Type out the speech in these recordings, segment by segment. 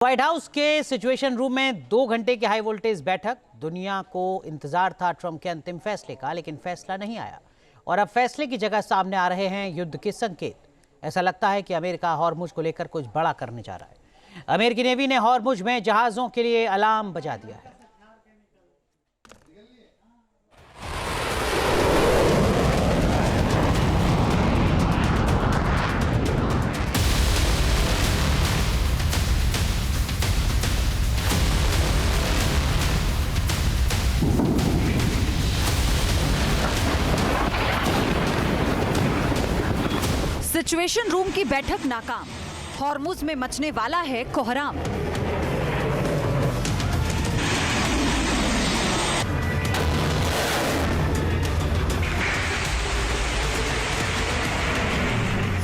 White house के situation room में 2 घंटे की हाई वोल्टेज बैठक। दुनिया को इंतजार था ट्रंप के अंतिम फैसले का, लेकिन फैसला नहीं आया और अब फैसले की जगह सामने आ रहे हैं युद्ध के संकेत। ऐसा लगता है कि अमेरिका हॉर्मुज को लेकर कुछ बड़ा करने जा रहा है। अमेरिकी नेवी ने हॉर्मुज में जहाजों के लिए अलार्म बजा दिया है। सिचुएशन रूम की बैठक नाकाम। हॉर्मुज में मचने वाला है कोहराम।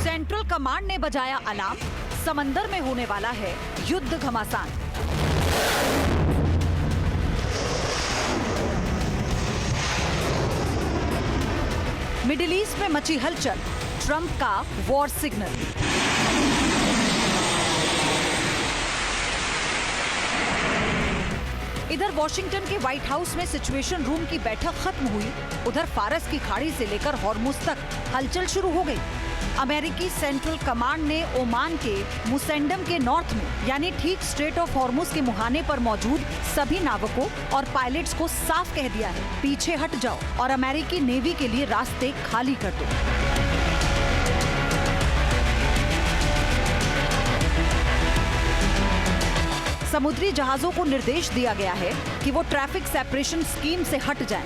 सेंट्रल कमांड ने बजाया अलार्म। समंदर में होने वाला है युद्ध घमासान। मिडिल ईस्ट में मची हलचल। ट्रंप का वॉर सिग्नल। इधर वॉशिंगटन के व्हाइट हाउस में सिचुएशन रूम की बैठक खत्म हुई। उधर फारस की खाड़ी से लेकर हॉर्मुज तक हलचल शुरू हो गई। अमेरिकी सेंट्रल कमांड ने ओमान के मुसेंडम के नॉर्थ में यानी ठीक स्ट्रेट ऑफ हॉर्मुज के मुहाने पर मौजूद सभी नाविकों और पायलट्स को साफ कह दिया है, पीछे हट जाओ और अमेरिकी नेवी के लिए रास्ते खाली कर दो। समुद्री जहाजों को निर्देश दिया गया है कि वो ट्रैफिक सेपरेशन स्कीम से हट जाएं,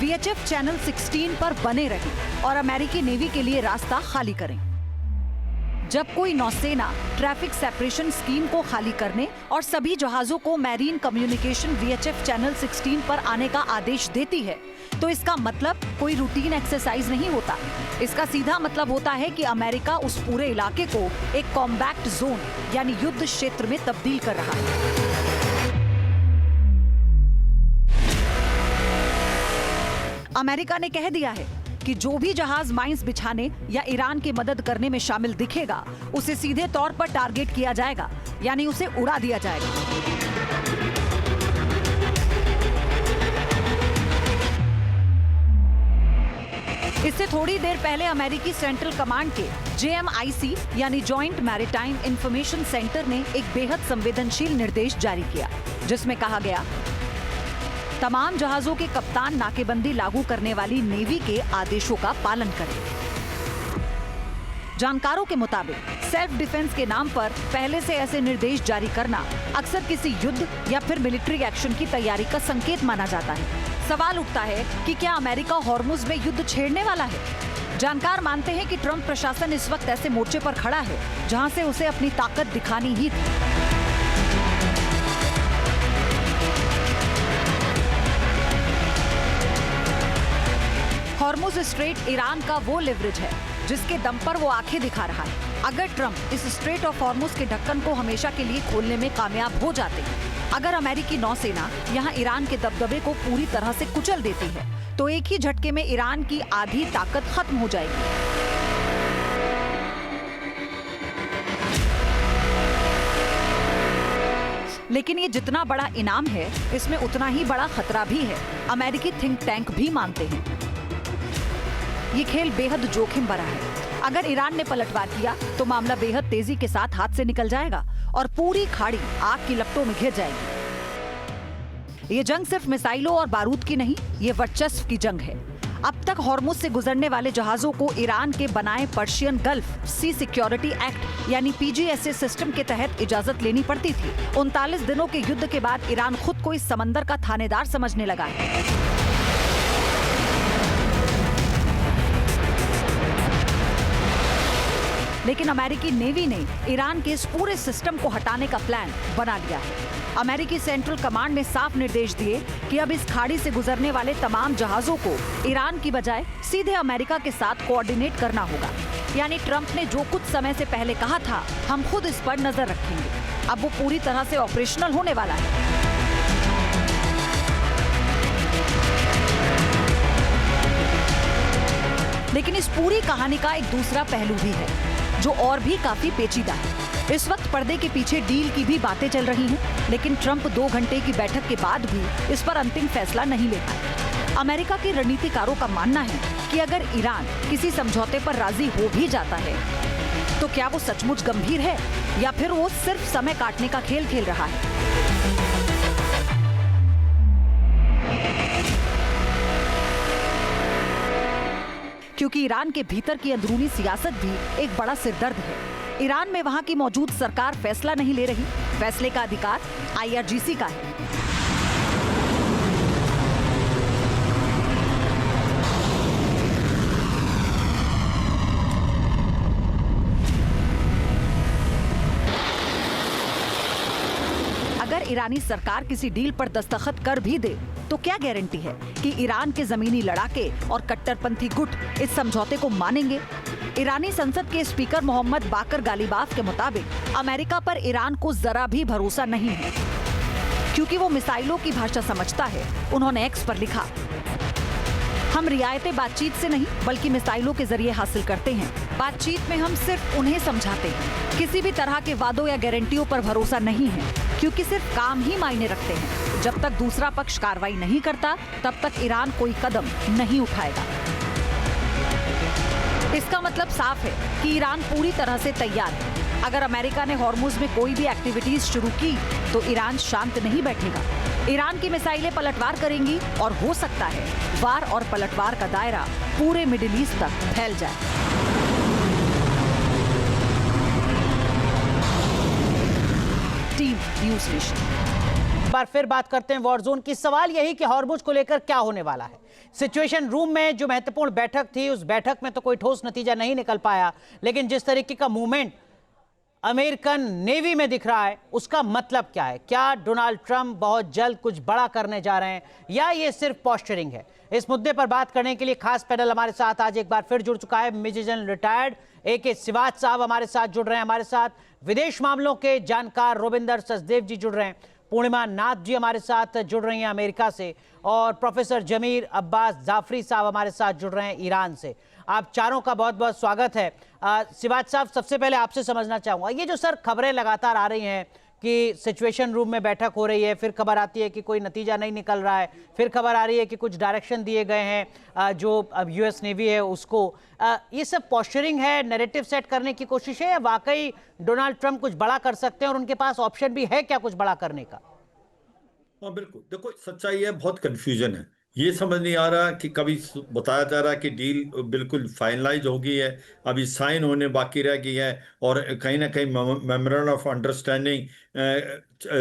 VHF चैनल 16 पर बने रहें और अमेरिकी नेवी के लिए रास्ता खाली करें। जब कोई नौसेना ट्रैफिक सेपरेशन स्कीम को खाली करने और सभी जहाजों को मैरीन कम्युनिकेशन VHF चैनल 16 पर आने का आदेश देती है, तो इसका मतलब कोई रूटीन एक्सरसाइज नहीं होता। इसका सीधा मतलब होता है कि अमेरिका उस पूरे इलाके को एक कॉम्बैक्ट जोन यानी युद्ध क्षेत्र में तब्दील कर रहा है। अमेरिका ने कह दिया है कि जो भी जहाज माइंस बिछाने या ईरान की मदद करने में शामिल दिखेगा, उसे सीधे तौर पर टारगेट किया जाएगा, यानी उसे उड़ा दिया जाएगा। इससे थोड़ी देर पहले अमेरिकी सेंट्रल कमांड के JMIC यानी जॉइंट मैरीटाइम इंफॉर्मेशन सेंटर ने एक बेहद संवेदनशील निर्देश जारी किया, जिसमें कहा गया तमाम जहाजों के कप्तान नाकेबंदी लागू करने वाली नेवी के आदेशों का पालन करें। जानकारों के मुताबिक सेल्फ डिफेंस के नाम पर पहले से ऐसे निर्देश जारी करना अक्सर किसी युद्ध या फिर मिलिट्री एक्शन की तैयारी का संकेत माना जाता है। सवाल उठता है कि क्या अमेरिका हॉर्मुज में युद्ध छेड़ने वाला है? जानकार मानते हैं कि ट्रंप प्रशासन इस वक्त ऐसे मोर्चे पर खड़ा है जहां से उसे अपनी ताकत दिखानी ही थी। हॉर्मुज स्ट्रेट ईरान का वो लेवरेज है जिसके दम पर वो आंखें दिखा रहा है। अगर ट्रंप इस स्ट्रेट ऑफ हॉर्मुज के ढक्कन को हमेशा के लिए खोलने में कामयाब हो जाते हैं, अगर अमेरिकी नौसेना यहाँ ईरान के दबदबे को पूरी तरह से कुचल देती है, तो एक ही झटके में ईरान की आधी ताकत खत्म हो जाएगी। लेकिन ये जितना बड़ा इनाम है, इसमें उतना ही बड़ा खतरा भी है। अमेरिकी थिंक टैंक भी मानते हैं ये खेल बेहद जोखिम भरा है। अगर ईरान ने पलटवार किया तो मामला बेहद तेजी के साथ हाथ से निकल जाएगा और पूरी खाड़ी आग की लपटों में घिर जाएगी। ये जंग सिर्फ मिसाइलों और बारूद की नहीं, ये वर्चस्व की जंग है। अब तक हॉर्मुज से गुजरने वाले जहाजों को ईरान के बनाए पर्शियन गल्फ सी सिक्योरिटी एक्ट यानी PGSA सिस्टम के तहत इजाजत लेनी पड़ती थी। 39 दिनों के युद्ध के बाद ईरान खुद को इस समंदर का थानेदार समझने लगा है। लेकिन अमेरिकी नेवी ने ईरान के इस पूरे सिस्टम को हटाने का प्लान बना लिया है। अमेरिकी सेंट्रल कमांड ने साफ निर्देश दिए कि अब इस खाड़ी से गुजरने वाले तमाम जहाजों को ईरान की बजाय सीधे अमेरिका के साथ कोऑर्डिनेट करना होगा। यानी ट्रंप ने जो कुछ समय से पहले कहा था, हम खुद इस पर नजर रखेंगे, अब वो पूरी तरह से ऑपरेशनल होने वाला है। लेकिन इस पूरी कहानी का एक दूसरा पहलू भी है जो और भी काफी पेचीदा है। इस वक्त पर्दे के पीछे डील की भी बातें चल रही हैं, लेकिन ट्रंप 2 घंटे की बैठक के बाद भी इस पर अंतिम फैसला नहीं ले पाए। अमेरिका के रणनीतिकारों का मानना है कि अगर ईरान किसी समझौते पर राजी हो भी जाता है तो क्या वो सचमुच गंभीर है या फिर वो सिर्फ समय काटने का खेल खेल रहा है। क्योंकि ईरान के भीतर की अंदरूनी सियासत भी एक बड़ा सिरदर्द है। ईरान में वहां की मौजूद सरकार फैसला नहीं ले रही। फैसले का अधिकार IRGC का है। अगर ईरानी सरकार किसी डील पर दस्तखत कर भी दे तो क्या गारंटी है कि ईरान के जमीनी लड़ाके और कट्टरपंथी गुट इस समझौते को मानेंगे। ईरानी संसद के स्पीकर मोहम्मद बाकर गालिबाफ के मुताबिक अमेरिका पर ईरान को जरा भी भरोसा नहीं है, क्योंकि वो मिसाइलों की भाषा समझता है। उन्होंने X पर लिखा, हम रियायतें बातचीत से नहीं बल्कि मिसाइलों के जरिए हासिल करते हैं। बातचीत में हम सिर्फ उन्हें समझाते हैं। किसी भी तरह के वादों या गारंटियों पर भरोसा नहीं है, क्योंकि सिर्फ काम ही मायने रखते हैं। जब तक दूसरा पक्ष कार्रवाई नहीं करता तब तक ईरान कोई कदम नहीं उठाएगा। इसका मतलब साफ है कि ईरान पूरी तरह से तैयार है। अगर अमेरिका ने हॉर्मुज में कोई भी एक्टिविटीज शुरू की तो ईरान शांत नहीं बैठेगा। ईरान की मिसाइलें पलटवार करेंगी और हो सकता है वार और पलटवार का दायरा पूरे मिडिल ईस्ट तक फैल जाए। Team news nation. बार फिर बात करते हैं वॉर जोन की। सवाल यही कि हॉर्मुज को लेकर क्या होने वाला है। सिचुएशन रूम में जो महत्वपूर्ण बैठक थी, उस बैठक में तो कोई ठोस नतीजा नहीं निकल पाया, लेकिन जिस तरीके का मूवमेंट अमेरिकन नेवी में दिख रहा है उसका मतलब क्या है? क्या डोनाल्ड ट्रंप बहुत जल्द कुछ बड़ा करने जा रहे हैं या ये सिर्फ पॉस्चरिंग है? इस मुद्दे पर बात करने के लिए खास पैनल हमारे साथ आज एक बार फिर जुड़ चुका है। Major general retired AK Siwach साहब हमारे साथ जुड़ रहे हैं। हमारे साथ विदेश मामलों के जानकार रोविंदर सचदेव जी जुड़ रहे हैं। पूर्णिमा नाथ जी हमारे साथ जुड़ रही हैं अमेरिका से, और प्रोफेसर जमीर अब्बास जाफरी साहब हमारे साथ जुड़ रहे हैं ईरान से। आप चारों का बहुत बहुत स्वागत है। सिवाच साहब, सबसे पहले आपसे समझना चाहूँगा, ये जो सर खबरें लगातार आ रही हैं कि सिचुएशन रूम में बैठक हो रही है, फिर खबर आती है कि कोई नतीजा नहीं निकल रहा है, फिर खबर आ रही है कि कुछ डायरेक्शन दिए गए हैं जो अब US नेवी है उसको, ये सब पॉस्चरिंग है, नैरेटिव सेट करने की कोशिश है, या वाकई डोनाल्ड ट्रंप कुछ बड़ा कर सकते हैं और उनके पास ऑप्शन भी है क्या कुछ बड़ा करने का? हाँ बिल्कुल, देखो सच्चाई है, बहुत कंफ्यूजन है। ये समझ नहीं आ रहा कि कभी बताया जा रहा है कि डील बिल्कुल फाइनलाइज हो गई है, अभी साइन होने बाकी रह गई है, और कहीं ना कहीं memorandum of understanding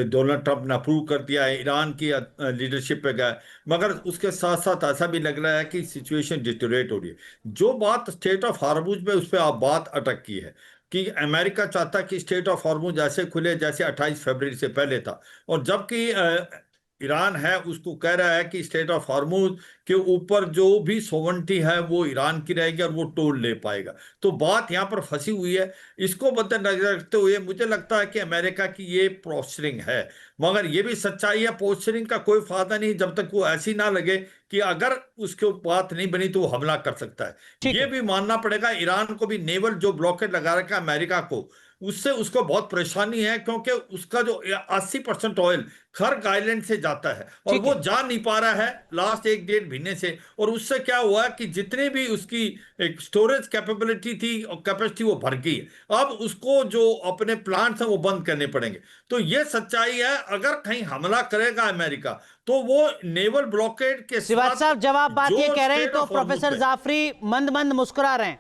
Donald Trump ने अप्रूव कर दिया है, ईरान की लीडरशिप पे गया। मगर उसके साथ साथ ऐसा भी लग रहा है कि सिचुएशन डिटेरियोरेट हो रही है। जो बात स्टेट ऑफ हॉर्मुज में, उस पर आप बात अटक की है कि अमेरिका चाहता कि स्टेट ऑफ हॉर्मुज ऐसे खुले जैसे 28 फरवरी से पहले था, और जबकि ईरान है उसको कह रहा है कि स्टेट ऑफ हॉर्मुज के ऊपर जो भी सोवरेनिटी है वो ईरान की रहेगी और वो टोल ले पाएगा। तो बात यहाँ पर फंसी हुई है। इसको मद्देनजर रखते हुए मुझे लगता है कि अमेरिका की ये पोस्चरिंग है, मगर ये भी सच्चाई है, पोस्चरिंग का कोई फायदा नहीं जब तक वो ऐसी ना लगे कि अगर उसके बात नहीं बनी तो वो हमला कर सकता है। ये भी मानना पड़ेगा ईरान को भी, नेवल जो ब्लॉकेड लगा रखा है अमेरिका को, उससे उसको बहुत परेशानी है, क्योंकि उसका जो 80% ऑयल खर्ग आइलैंड से जाता है और वो जा नहीं पा रहा है लास्ट 1-1.5 महीने से। और उससे क्या हुआ कि जितने भी उसकी एक स्टोरेज कैपेबिलिटी थी और कैपेसिटी वो भर गई है। अब उसको जो अपने प्लांट्स हैं वो बंद करने पड़ेंगे। तो ये सच्चाई है, अगर कहीं हमला करेगा अमेरिका तो वो नेवल ब्लॉकेड के सिवाच साहब, जब आप बात ये कह रहे हैं तो प्रोफेसर जाफरी मंद मंद मुस्कुरा रहे हैं।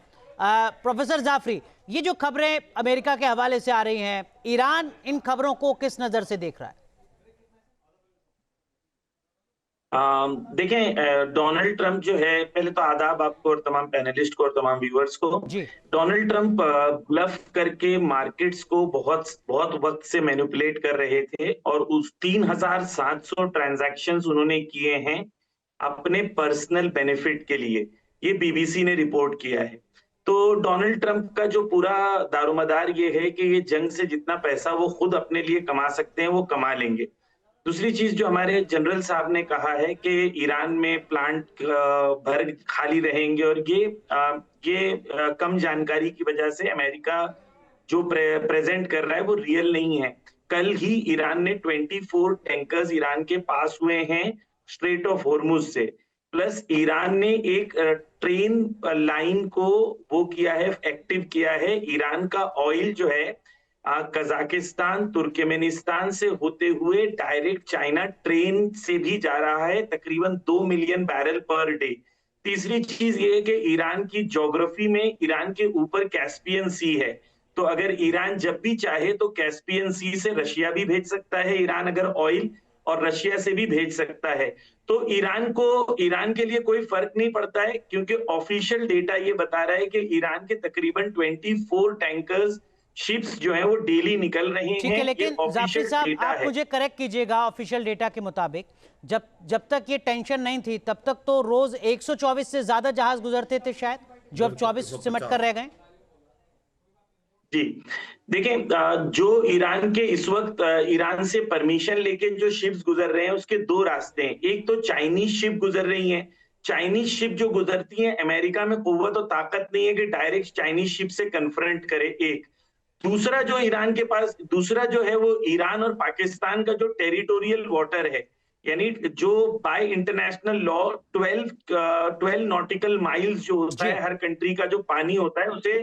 प्रोफेसर जाफरी, ये जो खबरें अमेरिका के हवाले से आ रही हैं, ईरान इन खबरों को किस नजर से देख रहा है? देखें, डोनाल्ड ट्रंप जो है, पहले तो आदाब आपको और तमाम पैनलिस्ट को और तमाम व्यूअर्स को। डोनाल्ड ट्रंप ब्लफ करके मार्केट्स को बहुत बहुत वक्त से मैनिपुलेट कर रहे थे, और उस 3700 ट्रांजैक्शंस उन्होंने किए हैं अपने पर्सनल बेनिफिट के लिए। ये BBC ने रिपोर्ट किया है। तो डोनाल्ड ट्रंप का जो पूरा दारोमदार ये है कि ये जंग से जितना पैसा वो खुद अपने लिए कमा सकते हैं वो कमा लेंगे। दूसरी चीज जो हमारे जनरल साहब ने कहा है कि ईरान में प्लांट भर खाली रहेंगे, और ये कम जानकारी की वजह से अमेरिका जो प्रेजेंट कर रहा है वो रियल नहीं है। कल ही ईरान ने 24 टैंकर्स ईरान के पास हुए हैं स्ट्रेट ऑफ हॉर्मुज से। प्लस ईरान ने एक ट्रेन लाइन को वो किया है, एक्टिव किया है। ईरान का ऑयल जो है कजाकिस्तान, तुर्कमेनिस्तान से होते हुए डायरेक्ट चाइना ट्रेन से भी जा रहा है, तकरीबन 2 मिलियन बैरल पर डे। तीसरी चीज ये है कि ईरान की ज्योग्राफी में ईरान के ऊपर कैस्पियन सी है, तो अगर ईरान जब भी चाहे तो कैस्पियन सी से रशिया भी भेज सकता है ईरान, अगर ऑयल, और रशिया से भी भेज सकता है। तो ईरान के लिए कोई फर्क नहीं पड़ता है, क्योंकि ऑफिशियल डेटा ये बता रहा है कि ईरान के तकरीबन 24 टैंकर्स, शिप्स जो हैं वो डेली निकल रहे हैं। ठीक है, लेकिन जाफरी साहब आप मुझे करेक्ट कीजिएगा, ऑफिशियल डेटा के मुताबिक जब तक ये टेंशन नहीं थी तब तक तो रोज 124 से ज्यादा जहाज गुजरते थे शायद, जो अब 24 सिमट कर रह गए। जी देखें, जो ईरान के इस वक्त ईरान से परमिशन लेके जो शिप्स गुजर रहे हैं उसके दो रास्ते हैं। एक तो चाइनीज शिप गुजर रही हैं। चाइनीज शिप जो गुजरती हैं, अमेरिका में कुव्वत और ताकत नहीं है कि डायरेक्ट चाइनीज शिप से कन्फ्रंट करे। एक दूसरा जो ईरान के पास दूसरा जो है वो ईरान और पाकिस्तान का जो टेरिटोरियल वाटर है, यानी जो bye international law 12 nautical miles जो होता है, हर कंट्री का जो पानी होता है उसे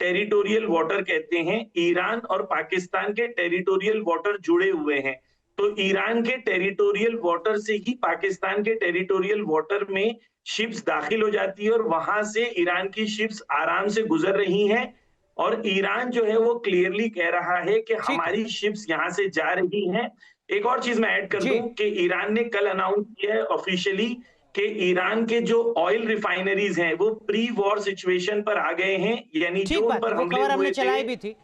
टेरिटोरियल वाटर कहते हैं। ईरान और पाकिस्तान के टेरिटोरियल वाटर जुड़े हुए हैं, तो ईरान के टेरिटोरियल वाटर से ही पाकिस्तान के टेरिटोरियल वाटर में शिप्स दाखिल हो जाती है और वहां से ईरान की शिप्स आराम से गुजर रही हैं। और ईरान जो है वो क्लियरली कह रहा है कि हमारी शिप्स यहां से जा रही हैं। एक और चीज मैं ऐड कर दूं कि ईरान ने कल अनाउंस किया है ऑफिशियली कि ईरान के जो ऑयल रिफाइनरीज हैं वो प्री वॉर सिचुएशन पर आ गए हैं, यानी जो उन पर हमने चलाई भी थी।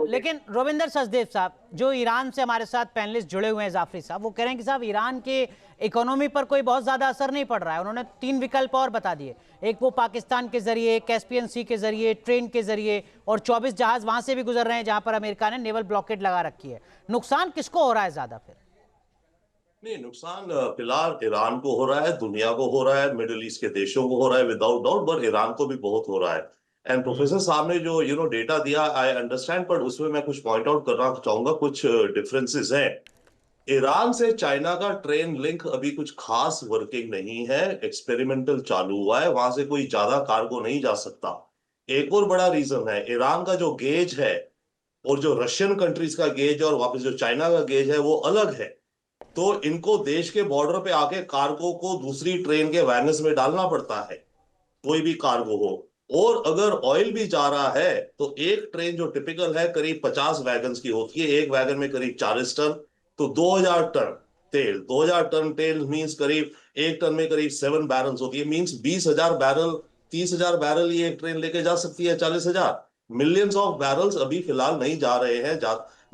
लेकिन रोविंदर सचदेव साहब, जो ईरान से हमारे साथ पैनलिस्ट जुड़े हुए हैं, जाफरी साहब, वो कह रहे हैं कि साहब ईरान के इकोनॉमी पर कोई बहुत ज्यादा असर नहीं पड़ रहा है। उन्होंने 3 विकल्प और बता दिए, एक वो पाकिस्तान के जरिए, कैस्पियन सी के जरिए, ट्रेन के जरिए, और 24 जहाज वहां से भी गुजर रहे हैं जहां पर अमेरिका ने नेवल ब्लॉकेड लगा रखी है। नुकसान किसको हो रहा है ज्यादा? फिर नहीं, नुकसान फिलहाल ईरान को हो रहा है, दुनिया को हो रहा है, मिडिल ईस्ट के देशों को हो रहा है विदाउट डाउट, पर ईरान को भी बहुत हो रहा है। एंड प्रोफेसर साहब ने जो डेटा दिया, आई अंडरस्टैंड, पर उसमें मैं कुछ पॉइंट आउट करना चाहूंगा। कुछ डिफरेंसेस हैं। ईरान से चाइना का ट्रेन लिंक अभी कुछ खास वर्किंग नहीं है, एक्सपेरिमेंटल चालू हुआ है, वहां से कोई ज्यादा कार्गो नहीं जा सकता। एक और बड़ा रीजन है, ईरान का जो गेज है और जो रशियन कंट्रीज का गेज है और वापस जो चाइना का गेज है वो अलग है। तो इनको देश के बॉर्डर पे आके कार्गो को दूसरी ट्रेन के वैगन्स में डालना पड़ता है, कोई भी कार्गो हो। और अगर ऑयल भी जा रहा है तो एक ट्रेन जो टिपिकल है करीब 50 वैगन्स की होती है, एक वैगन में करीब 40 टन, तो 2000 टन तेल। 2000 टन तेल मीन्स करीब एक टन में करीब 7 बैरल्स होती है, मीन्स 20,000 बैरल, 30,000 बैरल ये एक ट्रेन लेके जा सकती है। 40,000 मिलियंस ऑफ बैरल्स अभी फिलहाल नहीं जा रहे हैं,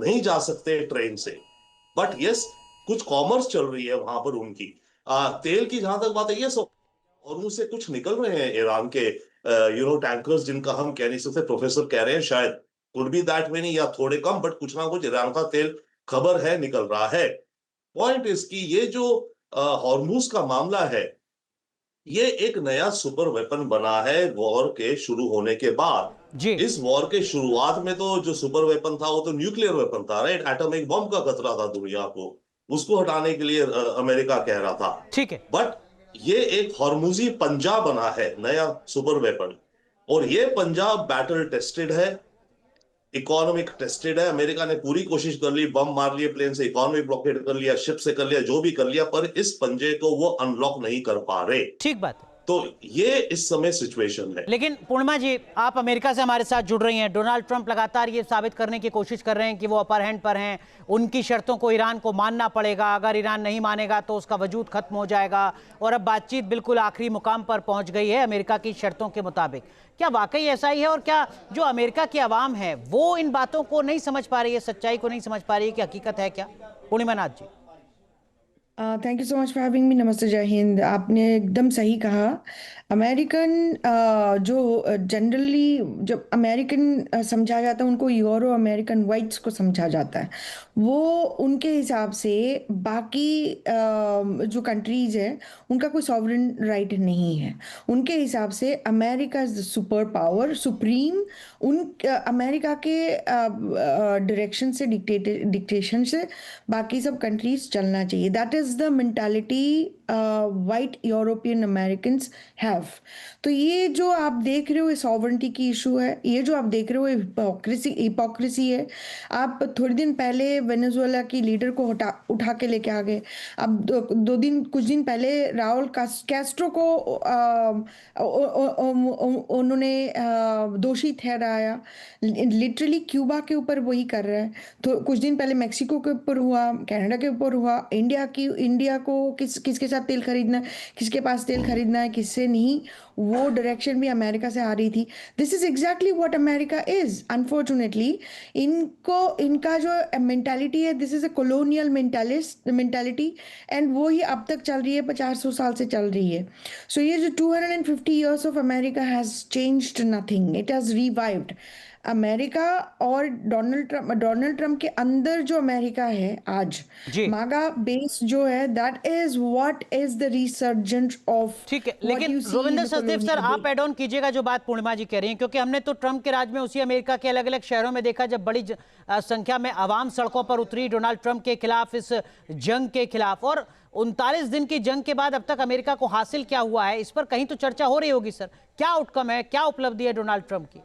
नहीं जा सकते ट्रेन से। बट यस, कुछ कॉमर्स चल रही है वहां पर उनकी। तेल की जहां तक बात है, ये और उनसे कुछ निकल रहे हैं ईरान के टैंकर्स, जिनका हम कह नहीं सकते। प्रोफेसर कह रहे हैं शायद कुड बी दैट मेनी या थोड़े कम, बट कुछ ना कुछ ईरान का तेल खबर है निकल रहा है। पॉइंट इसकी, ये जो हॉर्मुज का मामला है, ये एक नया सुपर वेपन बना है वॉर के शुरू होने के बाद। इस वॉर के शुरुआत में तो जो सुपर वेपन था वो तो न्यूक्लियर वेपन था, राइट? एटॉमिक बम का खतरा था दुनिया को, उसको हटाने के लिए अमेरिका कह रहा था। ठीक है, बट ये एक हॉर्मुजी पंजा बना है, नया सुपर वेपन, और ये पंजा बैटल टेस्टेड है, इकोनॉमिक टेस्टेड है। अमेरिका ने पूरी कोशिश कर ली, बम मार लिए प्लेन से, इकोनॉमिक ब्लॉकेड कर लिया, शिप से कर लिया, जो भी कर लिया, पर इस पंजे को वो अनलॉक नहीं कर पा रहे। ठीक बात है। तो ये इस समय सिचुएशन है। लेकिन पूर्णिमा जी, आप अमेरिका से हमारे साथ जुड़ रही हैं। डोनाल्ड ट्रंप लगातार ये साबित करने की कोशिश कर रहे हैं कि वो अपर हैंड पर हैं, उनकी शर्तों को ईरान को मानना पड़ेगा, अगर ईरान नहीं मानेगा तो उसका वजूद खत्म हो जाएगा, और अब बातचीत बिल्कुल आखिरी मुकाम पर पहुंच गई है अमेरिका की शर्तों के मुताबिक। क्या वाकई ऐसा ही है, और क्या जो अमेरिका की आवाम है वो इन बातों को नहीं समझ पा रही है, सच्चाई को नहीं समझ पा रही है कि हकीकत है क्या? Purnima Nath ji. Thank you so much for having me. नमस्ते, जय हिंद। आपने एकदम सही कहा। अमेरिकन जो जनरली जब अमेरिकन समझा जाता है, उनको यूरो अमेरिकन वाइट्स को समझा जाता है। वो उनके हिसाब से बाकी जो कंट्रीज है उनका कोई सॉवरेन राइट नहीं है। उनके हिसाब से America is the super power, supreme. उन अमेरिका के डायरेक्शन से, डिक्टेशन से बाकी सब कंट्रीज चलना चाहिए। That is the mentality white European Americans have. तो ये जो आप देख रहे हो ये सॉवरेंटी की इशू है, ये जो आप देख रहे हो ये हिपोक्रेसी है। आप थोड़ी दिन पहले वेनेजुएला की लीडर को उठा के लेके आ गए। अब कुछ दिन पहले राउल कैस्ट्रो को उन्होंने दोषी ठहराया। लिटरली क्यूबा के ऊपर वही कर रहा है। तो कुछ दिन पहले मेक्सिको के ऊपर हुआ, कनाडा के ऊपर हुआ। इंडिया को किसके साथ तेल खरीदना है, किसके पास तेल खरीदना है, किससे नहीं, वो डायरेक्शन भी अमेरिका से आ रही थी। This is exactly what America is. Unfortunately इनका जो मेंटालिटी है, this is a colonial mentality, and वो ही अब तक चल रही है, 50-100 साल से चल रही है। सो ये जो 250 years of America has changed nothing, it has revived. America और डोनाल्ड ट्रम्प के अंदर जो अमेरिका है आज, जी मागा बेस जो है, that is what is the resurgent of. ठीक है, लेकिन रोविंदर सचदेव सर, आप एड ऑन कीजिएगा जो बात पूर्णिमा जी कह रही हैं, क्योंकि हमने तो ट्रम्प के राज में उसी अमेरिका के अलग अलग शहरों में देखा जब बड़ी संख्या में आवाम सड़कों पर उतरी डोनाल्ड ट्रम्प के खिलाफ, इस जंग के खिलाफ। और 39 दिन की जंग के बाद अब तक अमेरिका को हासिल क्या हुआ है, इस पर कहीं तो चर्चा हो रही होगी सर। क्या आउटकम है, क्या उपलब्धि है डोनाल्ड ट्रम्प की?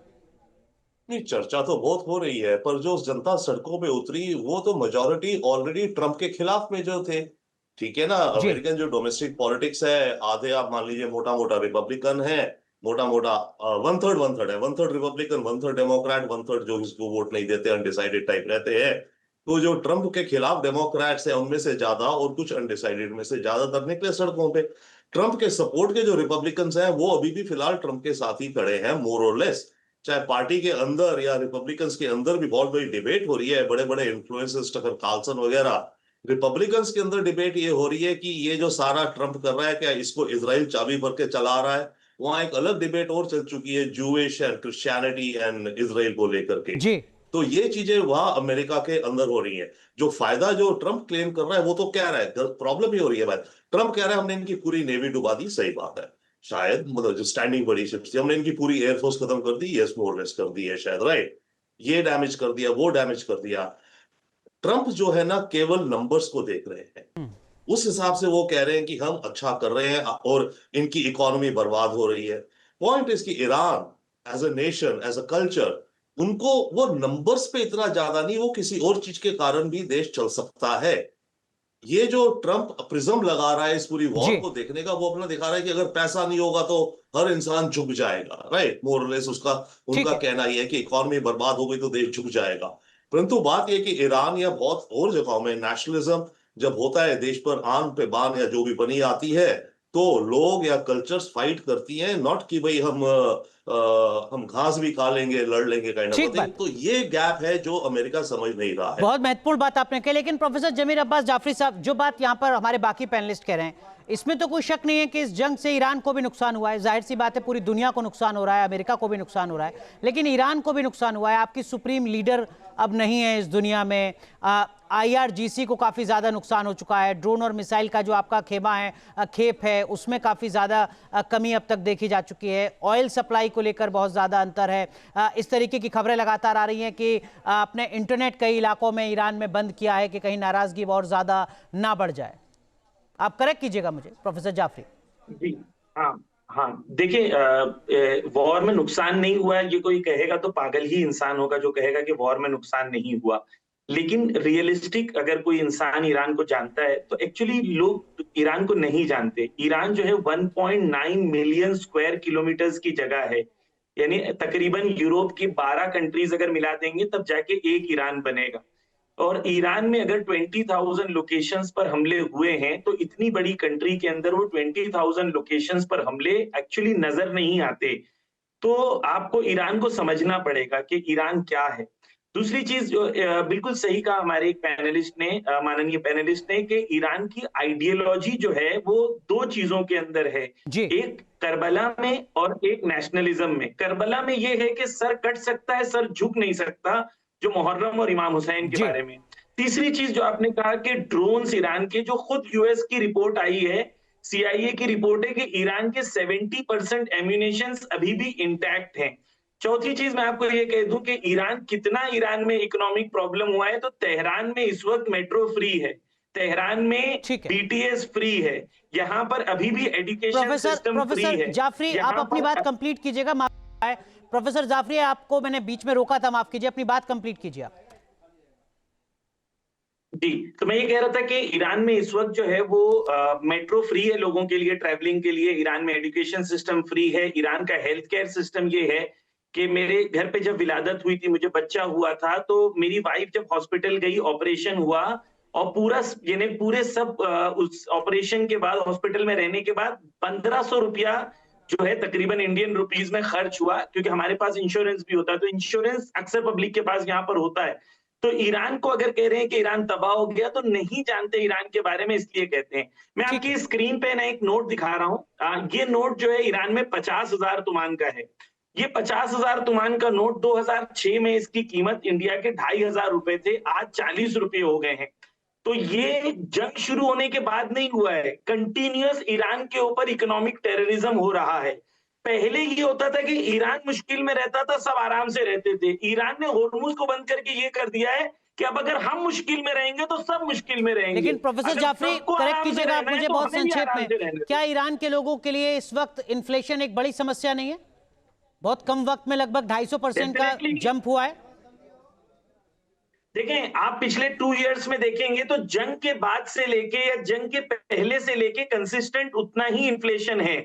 नहीं, चर्चा तो बहुत हो रही है, पर जो जनता सड़कों पे उतरी वो तो मेजोरिटी ऑलरेडी ट्रम्प के खिलाफ में जो थे। ठीक है ना, जी। अमेरिकन जो डोमेस्टिक पॉलिटिक्स है, आधे आप मान लीजिए मोटा मोटा रिपब्लिकन है, मोटा मोटा 1/3 है, 1/3 रिपब्लिकन, 1/3 डेमोक्रेट, 1/3 जो इसको वोट नहीं देते, अनडिसाइडेड टाइप रहते हैं। तो जो ट्रम्प के खिलाफ डेमोक्रेट्स है उनमें से ज्यादा और कुछ अनडिसाइडेड में से ज्यादातर निकले सड़कों पे। ट्रम्प के सपोर्ट के जो रिपब्लिकन्स हैं वो अभी भी फिलहाल ट्रम्प के साथ ही खड़े हैं, मोर और लेस। चाहे पार्टी के अंदर या रिपब्लिकन्स के अंदर भी बहुत बड़ी डिबेट हो रही है, बड़े बड़े इन्फ्लुएंसर्स टकर कार्लसन वगैरह। रिपब्लिकन्स के अंदर डिबेट ये हो रही है कि ये जो सारा ट्रम्प कर रहा है, क्या इसको इजराइल चाबी भर के चला रहा है। वहां एक अलग डिबेट और चल चुकी है, Jewish and Christianity and Israel को लेकर के। जी तो ये चीजें वहां अमेरिका के अंदर हो रही है। जो फायदा जो ट्रम्प क्लेम कर रहा है वो तो कह रहा है, प्रॉब्लम ये हो रही है भाई। ट्रम्प कह रहा है हमने इनकी पूरी नेवी डुबा दी, सही बात है शायद, मतलब जो स्टैंडिंग बड़ी शिप्स थी हमने इनकी पूरी एयरफोर्स खत्म कर दी, यस मोरलेस कर दी है शायद, राइट। ये डैमेज कर दिया, वो डैमेज कर दिया। ट्रम्प जो है ना केवल नंबर्स को देख रहे हैं। उस हिसाब से वो कह रहे हैं कि हम अच्छा कर रहे हैं और इनकी इकोनॉमी बर्बाद हो रही है। पॉइंट इज कि Iran as a nation, as a culture, उनको वो नंबर्स पे इतना ज्यादा नहीं, वो किसी और चीज के कारण भी देश चल सकता है। ये जो ट्रम्प प्रिज्म लगा रहा है इस पूरी वॉर को देखने का, वो अपना दिखा रहा है कि अगर पैसा नहीं होगा तो हर इंसान झुक जाएगा, राइट, मोर और लेस उसका उनका कहना ही है कि इकोनॉमी बर्बाद हो गई तो देश झुक जाएगा। परंतु बात यह कि ईरान या बहुत और जगहों में नेशनलिज्म जब होता है, देश पर आन पे बान या जो भी बनी आती है, तो लोग या कल्चर्स फाइट करती हैं, नॉट कि भाई हम घास भी खा लेंगे, लड़ लेंगे काइंड ऑफ थिंग। तो ये गैप है जो अमेरिका समझ नहीं रहा है। बहुत महत्वपूर्ण बात आपने कही। लेकिन प्रोफेसर जमीर अब्बास जाफरी साहब, जो बात यहाँ पर हमारे बाकी पैनलिस्ट कह रहे हैं, इसमें तो कोई शक नहीं है कि इस जंग से ईरान को भी नुकसान हुआ है। जाहिर सी बात है, पूरी दुनिया को नुकसान हो रहा है, अमेरिका को भी नुकसान हो रहा है, लेकिन ईरान को भी नुकसान हुआ है। आपकी सुप्रीम लीडर अब नहीं है इस दुनिया में। IRGC को काफ़ी ज़्यादा नुकसान हो चुका है। ड्रोन और मिसाइल का जो आपका खेप है उसमें काफ़ी ज़्यादा कमी अब तक देखी जा चुकी है। ऑयल सप्लाई को लेकर बहुत ज़्यादा अंतर है। इस तरीके की खबरें लगातार आ रही हैं कि आपने इंटरनेट कई इलाकों में ईरान में बंद किया है कि कहीं नाराज़गी और ज़्यादा ना बढ़ जाए। आप करेक्ट कीजिएगा मुझे प्रोफेसर जाफरी। जी हाँ, देखिए, वॉर में नुकसान नहीं हुआ है ये कोई कहेगा तो पागल ही इंसान होगा जो कहेगा कि वॉर में नुकसान नहीं हुआ। लेकिन रियलिस्टिक अगर कोई इंसान ईरान को जानता है तो एक्चुअली लोग ईरान को नहीं जानते। ईरान जो है 1.9 मिलियन स्क्वायर किलोमीटर्स की जगह है, यानी तकरीबन यूरोप की 12 कंट्रीज अगर मिला देंगे तब जाके एक ईरान बनेगा। और ईरान में अगर 20,000 लोकेशंस पर हमले हुए हैं तो इतनी बड़ी कंट्री के अंदर वो 20,000 लोकेशंस पर हमले एक्चुअली नजर नहीं आते। तो आपको ईरान को समझना पड़ेगा कि ईरान क्या है। दूसरी चीज जो बिल्कुल सही कहा हमारे एक पैनलिस्ट ने, माननीय पैनलिस्ट ने, कि ईरान की आइडियोलॉजी जो है वो दो चीजों के अंदर है, एक करबला में और एक नेशनलिज्म में। करबला में ये है कि सर कट सकता है, सर झुक नहीं सकता, जो मुहर्रम और इमाम हुसैन के बारे में। तीसरी चीज जो आपने कहा कि ड्रोन्स ईरान के, जो खुद यूएस की रिपोर्ट आई है, CIA की रिपोर्ट है कि ईरान के 70% एम्यूनेशंस अभी भी इंटैक्ट हैं। चौथी चीज मैं आपको ये कह दूं कि ईरान में इकोनॉमिक प्रॉब्लम हुआ है, तो तेहरान में इस वक्त मेट्रो फ्री है, तेहरान में BTS फ्री है, यहाँ पर अभी भी एजुकेशन सिस्टम फ्री है। प्रोफेसर जाफरी, आप अपनी बात कंप्लीट कीजिएगा। प्रोफेसर जाफरी, आपको मैंने बीच में रोका था, माफ कीजिए, अपनी बात कंप्लीट कीजिए आप। जी, तो मैं ये कह रहा था कि ईरान में इस वक्त जो है वो मेट्रो फ्री है लोगों के लिए, ट्रैवलिंग के लिए। ईरान में एजुकेशन सिस्टम फ्री है। ईरान का हेल्थ केयर सिस्टम ये है कि मेरे घर पे जब विलादत हुई थी, मुझे बच्चा हुआ था, तो मेरी वाइफ जब हॉस्पिटल गई, ऑपरेशन हुआ, और पूरे सब उस ऑपरेशन के बाद, हॉस्पिटल में रहने के बाद 1500 रुपया जो है तकरीबन इंडियन रुपीस में खर्च हुआ, क्योंकि हमारे पास इंश्योरेंस भी होता है। तो इंश्योरेंस अक्सर पब्लिक के पास यहाँ पर होता है। तो ईरान को अगर कह रहे हैं कि ईरान तबाह हो गया, तो नहीं जानते ईरान के बारे में, इसलिए कहते हैं। मैं आपकी स्क्रीन पे ना एक नोट दिखा रहा हूँ। ये नोट जो है ईरान में 50,000 तुमान का है। ये 50,000 तुमान का नोट 2006 में इसकी कीमत इंडिया के 2,500 रुपए थे, आज 40 रुपए हो गए हैं। तो ये जंग शुरू होने के बाद नहीं हुआ है, कंटिन्यूअस ईरान के ऊपर इकोनॉमिक टेररिज्म हो रहा है। पहले ये होता था कि ईरान मुश्किल में रहता था, सब आराम से रहते थे। ईरान ने होर्मुज को बंद करके ये कर दिया है कि अब अगर हम मुश्किल में रहेंगे तो सब मुश्किल में रहेंगे। लेकिन प्रोफेसर जाफरी, करेक्ट कीजिएगा आप मुझे बहुत संक्षेप में, क्या ईरान के लोगों के लिए इस वक्त इन्फ्लेशन एक बड़ी समस्या नहीं है? बहुत कम वक्त में लगभग 250% का जंप हुआ है। देखें, आप पिछले 2 इयर्स में देखेंगे तो जंग के बाद से लेके या जंग के पहले से लेके कंसिस्टेंट उतना ही इन्फ्लेशन है।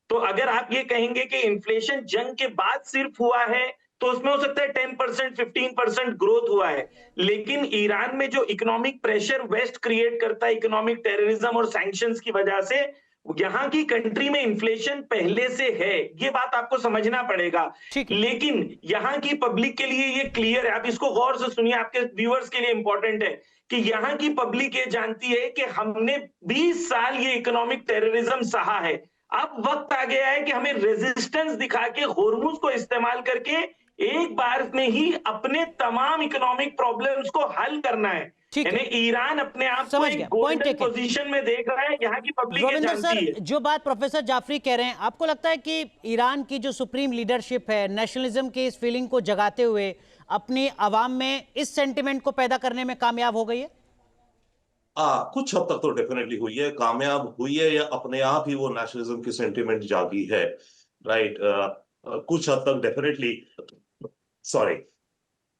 तो अगर आप ये कहेंगे कि इन्फ्लेशन जंग के बाद सिर्फ हुआ है, तो उसमें हो सकता है 10%, 15% ग्रोथ हुआ है। लेकिन ईरान में जो इकोनॉमिक प्रेशर वेस्ट क्रिएट करता है, इकोनॉमिक टेररिज्म और सैंक्शंस की वजह से, यहाँ की कंट्री में इन्फ्लेशन पहले से है, ये बात आपको समझना पड़ेगा। लेकिन यहाँ की पब्लिक के लिए ये क्लियर है, आप इसको गौर से सुनिए, आपके व्यूअर्स के लिए इंपॉर्टेंट है कि यहाँ की पब्लिक ये जानती है कि हमने 20 साल ये इकोनॉमिक टेररिज्म सहा है। अब वक्त आ गया है कि हमें रेजिस्टेंस दिखा के, होर्मुज को इस्तेमाल करके एक बार में ही अपने तमाम इकोनॉमिक प्रॉब्लम्स को हल करना है। यानी ईरान अपने आप को एक गोल्डन पोजीशन में देख रहा है, यहाँ की पब्लिक ये जानती है। जो बात प्रोफेसर जाफरी कह रहे हैं, आपको लगता है कि ईरान की जो सुप्रीम लीडरशिप है, नेशनलिज्म की इस फीलिंग को जगाते हुए अपनी आवाम में इस सेंटिमेंट को पैदा करने में कामयाब हो गई है? कुछ हद तक तो डेफिनेटली हुई है, कामयाब हुई है, या अपने आप ही वो नेशनलिज्म की सेंटिमेंट जागी है, राइट। कुछ हद तक डेफिनेटली, सॉरी,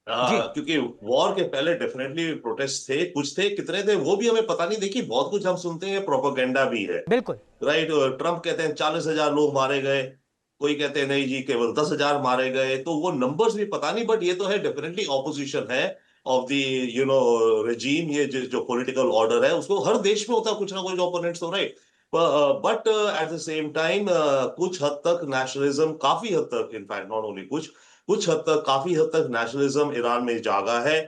क्योंकि वॉर के पहले डेफिनेटली प्रोटेस्ट थे, कुछ थे, कितने थे वो भी हमें पता नहीं। देखिए, बहुत कुछ हम सुनते हैं, प्रोपेगेंडा भी है, बिल्कुल, राइट। ट्रम्प कहते हैं 40,000 लोग मारे गए, कोई कहते हैं नहीं जी केवल 10,000 मारे गए, तो वो नंबर्स भी पता नहीं, बट ये तो है डेफिनेटली ऑपोजिशन है ऑफ द रेजीम। ये जो पॉलिटिकल ऑर्डर है, उसको हर देश में होता है कुछ ना कुछ ओपोनेंट्स, तो right. But at the same time कुछ हद तक नेशनलिज्म, काफी हद तक, इनफैक्ट नॉट ओनली कुछ हद तक, काफी हद तक नेशनलिज्म ईरान में जागा है।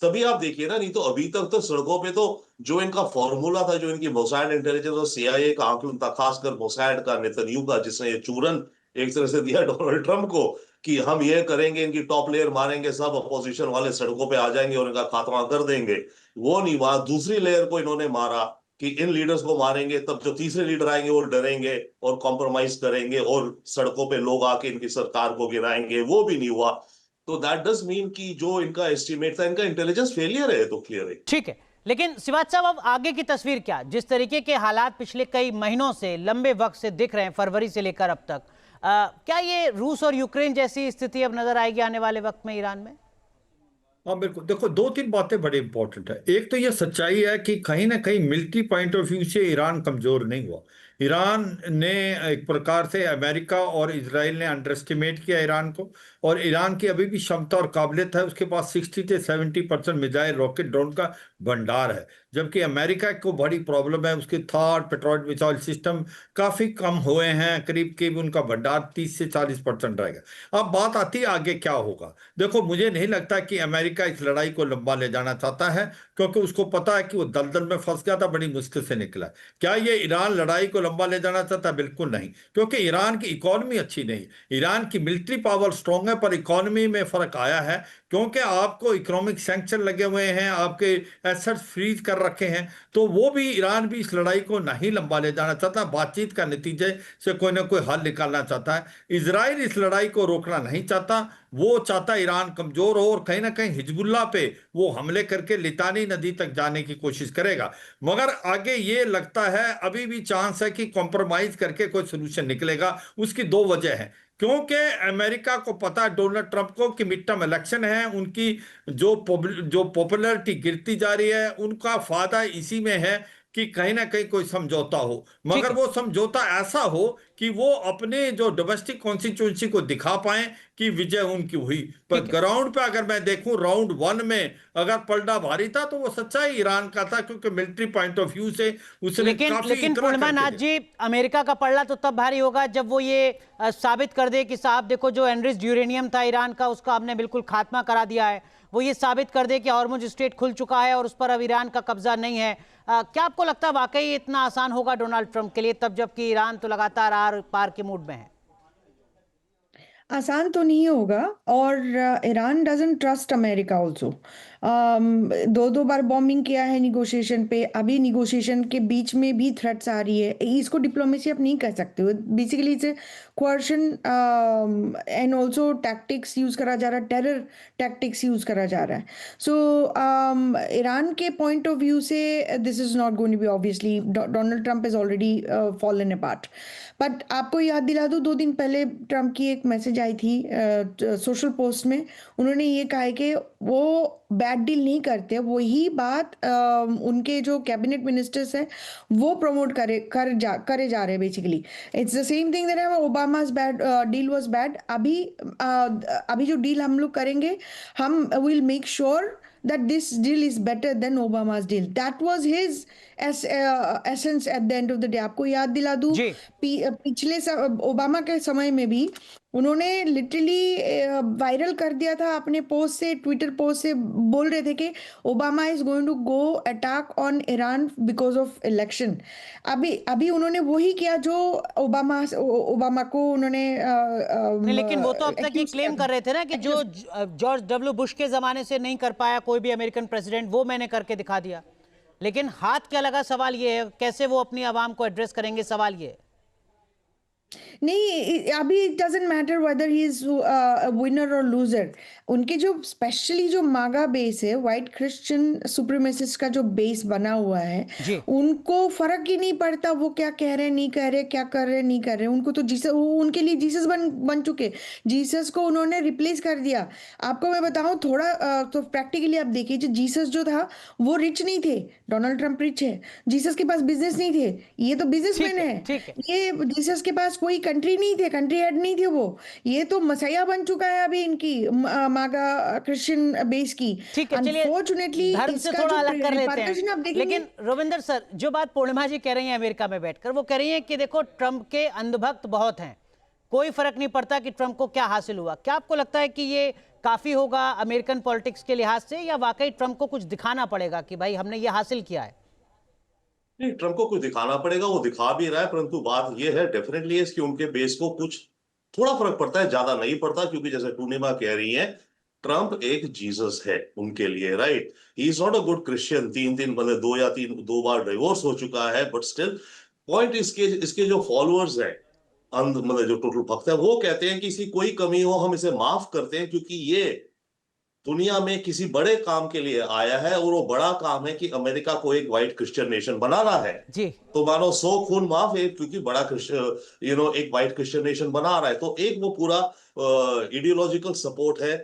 तभी आप देखिए ना, नहीं तो अभी तक तो सड़कों पे तो जो इनका फॉर्मूला था, जो इनकी मोसाद इंटेलिजेंस और CIA का आंकलन था, खासकर मोसाद का, नेतन्याहू का, जिसने ये चूरन एक तरह से दिया डोनाल्ड ट्रम्प को कि हम ये करेंगे, इनकी टॉप लेयर मारेंगे, सब अपोजिशन वाले सड़कों पे आ जाएंगे और इनका खात्मा कर देंगे, वो नहीं हुआ। दूसरी लेयर को इन्होंने मारा कि इन लीडर्स को मारेंगे, तब जो तीसरे लीडर आएंगे वो डरेंगे और कॉम्प्रोमाइज करेंगे और सड़कों पे लोग आके इनकी सरकार को गिराएंगे, वो भी नहीं हुआ। तो दैट डज मीन कि जो इनका एस्टिमेट था, इनका इंटेलिजेंस फेलियर है, तो क्लियर है। ठीक है, लेकिन शिवाज साहब, अब आगे की तस्वीर क्या? जिस तरीके के हालात पिछले कई महीनों से, लंबे वक्त से दिख रहे हैं, फरवरी से लेकर अब तक, क्या ये रूस और यूक्रेन जैसी स्थिति अब नजर आएगी आने वाले वक्त में ईरान में? हाँ बिल्कुल, देखो 2-3 बातें बड़ी इंपॉर्टेंट है। एक तो ये सच्चाई है कि कहीं ना कहीं मिलिट्री पॉइंट ऑफ व्यू से ईरान कमजोर नहीं हुआ। ईरान ने एक प्रकार से, अमेरिका और इजराइल ने अंडर एस्टिमेट किया ईरान को, और ईरान की अभी भी क्षमता और काबिलियत है, उसके पास 60 से 70% मिसाइल, रॉकेट, ड्रोन का भंडार है, जबकि अमेरिका को बड़ी प्रॉब्लम है, उसके थॉट पेट्रोल मिसाइल सिस्टम काफी कम हुए हैं, करीब उनका भंडार 30 से 40% रहेगा। अब बात आती है आगे क्या होगा। देखो, मुझे नहीं लगता कि अमेरिका इस लड़ाई को लंबा ले जाना चाहता है, क्योंकि उसको पता है कि वो दलदल में फंस गया था, बड़ी मुश्किल से निकला। क्या ये ईरान लड़ाई को लंबा ले जाना चाहता है? बिल्कुल नहीं, क्योंकि ईरान की इकोनॉमी अच्छी नहीं। ईरान की मिलिट्री पावर स्ट्रांग है, पर इकोनॉमी में फर्क आया है, क्योंकि आपको इकोनॉमिक सैंक्शन लगे हुए हैं, आपके एसेट्स फ्रीज कर रखे हैं। तो वो भी, ईरान भी इस लड़ाई को नहीं लंबा ले जाना चाहता, बातचीत का नतीजे से कोई ना कोई हल निकालना चाहता है। इजराइल इस लड़ाई को रोकना नहीं चाहता, वो चाहता ईरान कमजोर हो और कहीं ना कहीं हिजबुल्लाह पे वो हमले करके लितानी नदी तक जाने की कोशिश करेगा। मगर आगे ये लगता है अभी भी चांस है कि कॉम्प्रोमाइज करके कोई सोल्यूशन निकलेगा। उसकी दो वजह है, क्योंकि अमेरिका को पता है डोनाल्ड ट्रंप को कि मिड टर्म इलेक्शन है, उनकी जो पॉपुलैरिटी गिरती जा रही है, उनका फायदा इसी में है कि कहीं ना कहीं कोई समझौता हो, मगर वो समझौता ऐसा हो कि वो अपने जो डोमेस्टिक कॉन्स्टिट्यूंसी को दिखा पाए कि विजय उनकी हुई। पर ग्राउंड पे अगर मैं देखूं, राउंड 1 में अगर पलड़ा भारी था तो वो सच्चाई ईरान का था, क्योंकि मिलिट्री पॉइंट ऑफ व्यू से उसने काफी लेकिन पूर्णिमा नाथ जी, अमेरिका का पलड़ा तो तब भारी होगा जब वो ये साबित कर दे कि साहब देखो, जो एनरिच्ड यूरेनियम था ईरान का, उसका हमने बिल्कुल खात्मा करा दिया है। वो ये साबित कर दे कि हॉर्मुज स्ट्रेट खुल चुका है और उस पर अब ईरान का कब्जा नहीं है। क्या आपको लगता है वाकई इतना आसान होगा डोनाल्ड ट्रंप के लिए, तब जबकि ईरान तो लगातार आर पार के मूड में है? आसान तो नहीं होगा, और Iran doesn't trust America also. दो बार बॉम्बिंग किया है निगोशिएशन पे, अभी निगोशिएशन के बीच में भी थ्रेट्स आ रही है। इसको डिप्लोमेसी आप नहीं कह सकते हो, बेसिकली इसे coercion and also tactics use करा जा रहा है, टेरर टैक्टिक्स यूज करा जा रहा है। सो ईरान के पॉइंट ऑफ व्यू से this is not going to be, obviously Donald Trump is already fallen apart. But आपको याद दिला दूं, 2 दिन पहले ट्रंप की एक मैसेज आई थी सोशल पोस्ट में। उन्होंने ये कहा है कि वो बैड डील नहीं करते। वही बात उनके जो कैबिनेट मिनिस्टर्स हैं वो प्रमोट करे जा रहे हैं। Basically it's the same thing that Obama's bad deal was bad. अभी जो डील हम लोग करेंगे, हम will make sure that this deal is better than Obama's deal. That was his essence at the end of the day. आपको याद दिला दूं, पिछले ओबामा के समय में भी उन्होंने लिटरली वायरल कर दिया था अपने पोस्ट से, ट्विटर पोस्ट से बोल रहे थे कि Obama is going to go attack on Iran because of election. अभी उन्होंने वही किया जो ओबामा को उन्होंने लेकिन वो तो अब तक ये क्लेम कर रहे थे ना कि जो जॉर्ज डब्ल्यू बुश के जमाने से नहीं कर पाया कोई भी अमेरिकन प्रेसिडेंट, वो मैंने करके दिखा दिया। लेकिन हाथ क्या लगा, सवाल ये है कैसे वो अपनी आवाम को एड्रेस करेंगे, सवाल ये है। नहीं, अभी it doesn't matter whether he is winner और लूजर। उनके जो स्पेशली जो मागा बेस है, वाइट क्रिश्चियन सुप्रीमेसिस्ट का जो बेस बना हुआ है, उनको फर्क ही नहीं पड़ता वो क्या कह रहे हैं नहीं कह रहे, क्या कर रहे हैं नहीं कर रहे। उनको तो जीसस, उनके लिए जीसस बन चुके। जीसस को उन्होंने रिप्लेस कर दिया। आपको मैं बताऊं थोड़ा तो प्रैक्टिकली आप देखिए, जीसस जो था वो रिच नहीं थे, डोनाल्ड ट्रंप रिच है। जीसस के पास बिजनेस नहीं थे, ये तो बिजनेसमैन है। ये जीसस के पास कोई कंट्री नहीं थे, कंट्री हेड नहीं थे वो। ये तो मसैया बन चुका है अभी इनकी मागा क्रिश्चियन बेस की। अनफॉर्चुनेटली धर्म से थोड़ा अलग कर लेते हैं। लेकिन रविंदर सर, जो बात पूर्णिमा जी कह रही हैं अमेरिका में बैठकर, वो कह रही हैं कि देखो ट्रंप के अंधभक्त बहुत हैं, कोई फर्क नहीं पड़ता कि ट्रंप को क्या हासिल हुआ। क्या आपको लगता है कि ये काफी होगा अमेरिकन पॉलिटिक्स के लिहाज से, या वाकई ट्रंप को कुछ दिखाना पड़ेगा कि भाई हमने ये हासिल किया है? नहीं, ट्रंप को कुछ दिखाना पड़ेगा, वो दिखा भी रहा है, परंतु बात ये है डेफिनेटली इसकी उनके बेस को कुछ थोड़ा फर्क पड़ता है, ज्यादा नहीं पड़ता, क्योंकि जैसे पूर्णिमा कह रही है, ट्रंप एक जीसस है उनके लिए, right. He is not a good Christian. मतलब 2 बार डिवोर्स हो चुका है, बट स्टिल पॉइंट इसके जो फॉलोअर्स है, मतलब जो टोटल भक्त है, वो कहते हैं कि इसकी कोई कमी हो हम इसे माफ करते हैं, क्योंकि ये दुनिया में किसी बड़े काम के लिए आया है, और वो बड़ा काम है कि अमेरिका को एक व्हाइट क्रिश्चियन नेशन बनाना है जी। तो मानो 100 खून माफ है, क्योंकि बड़ा क्रिश्चियन एक व्हाइट क्रिश्चियन नेशन बना रहा है। तो एक वो पूरा आइडियोलॉजिकल सपोर्ट है